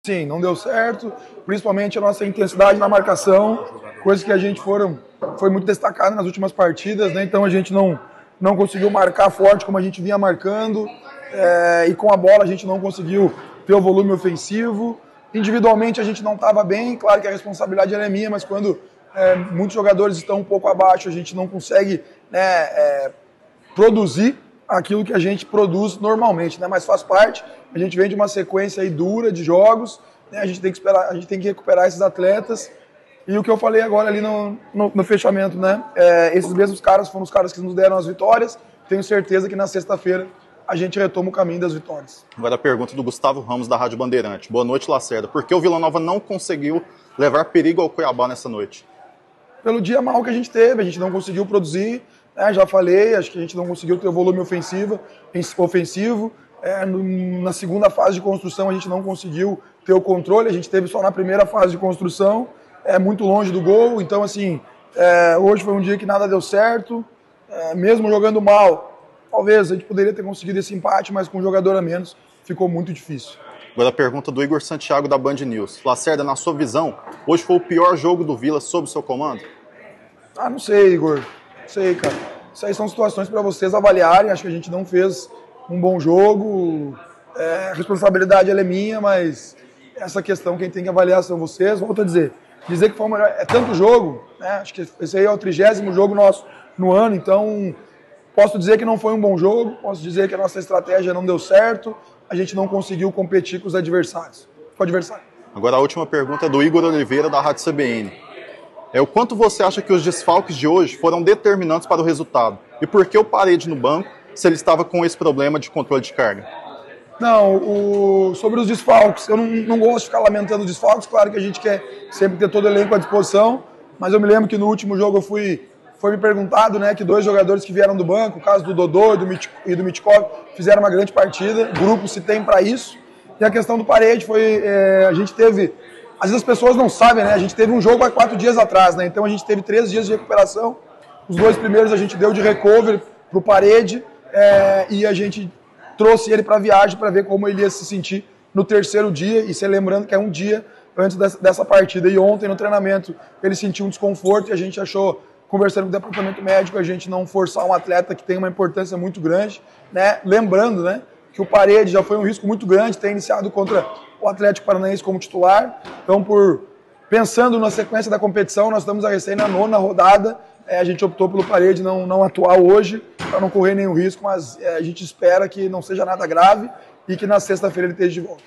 Sim, não deu certo, principalmente a nossa intensidade na marcação, coisa que a gente foi muito destacada nas últimas partidas, né? Então a gente não conseguiu marcar forte como a gente vinha marcando, e com a bola a gente não conseguiu ter o volume ofensivo. Individualmente a gente não estava bem, claro que a responsabilidade é minha, mas quando muitos jogadores estão um pouco abaixo, a gente não consegue, né, produzir aquilo que a gente produz normalmente, né? Mas faz parte. A gente vem de uma sequência aí dura de jogos, né? A gente tem que esperar, a gente tem que recuperar esses atletas. E o que eu falei agora ali no fechamento, né? Esses mesmos caras foram os caras que nos deram as vitórias. Tenho certeza que na sexta-feira a gente retoma o caminho das vitórias. Agora a pergunta do Gustavo Ramos, da Rádio Bandeirante. Boa noite, Lacerda. Por que o Vila Nova não conseguiu levar perigo ao Cuiabá nessa noite? Pelo dia mal que a gente não conseguiu produzir, né? Já falei, acho que a gente não conseguiu ter o volume ofensivo. Na segunda fase de construção a gente não conseguiu ter o controle, a gente teve só na primeira fase de construção, muito longe do gol. Então, assim, hoje foi um dia que nada deu certo, mesmo jogando mal. Talvez a gente poderia ter conseguido esse empate, mas com um jogador a menos ficou muito difícil. Agora a pergunta do Igor Santiago, da Band News. Lacerda, na sua visão, hoje foi o pior jogo do Vila sob o seu comando? Ah, não sei, Igor. Não sei, cara. Isso aí são situações para vocês avaliarem. Acho que a gente não fez um bom jogo. A responsabilidade ela é minha, mas essa questão quem tem que avaliar são vocês. Volto a dizer que foi o melhor. É tanto jogo, né? Acho que esse aí é o 30º jogo nosso no ano, então posso dizer que não foi um bom jogo, posso dizer que a nossa estratégia não deu certo, a gente não conseguiu competir com os adversários. Com o adversário. Agora a última pergunta é do Igor Oliveira, da Rádio CBN. O quanto você acha que os desfalques de hoje foram determinantes para o resultado? E por que o Parede no banco, se ele estava com esse problema de controle de carga? Não, sobre os desfalques, eu não gosto de ficar lamentando os desfalques, claro que a gente quer sempre ter todo o elenco à disposição, mas eu me lembro que no último jogo foi me perguntado, né, que 2 jogadores que vieram do banco, o caso do Dodô e do Mitkov, fizeram uma grande partida, o grupo se tem para isso, e a questão do Parede a gente teve, às vezes as pessoas não sabem, né, a gente teve um jogo há 4 dias atrás, né, então a gente teve 3 dias de recuperação, os 2 primeiros a gente deu de recovery pro Parede, e a gente trouxe ele para a viagem para ver como ele ia se sentir no 3º dia, e se lembrando que é um dia antes dessa partida. E ontem no treinamento ele sentiu um desconforto e a gente achou, conversando com o departamento médico, a gente não forçar um atleta que tem uma importância muito grande, né? Lembrando, né, que o Parede já foi um risco muito grande ter iniciado contra o Atlético Paranaense como titular. Então, pensando na sequência da competição, nós estamos na 9ª rodada. A gente optou pelo Parede não atuar hoje, para não correr nenhum risco, mas a gente espera que não seja nada grave e que na sexta-feira ele esteja de volta.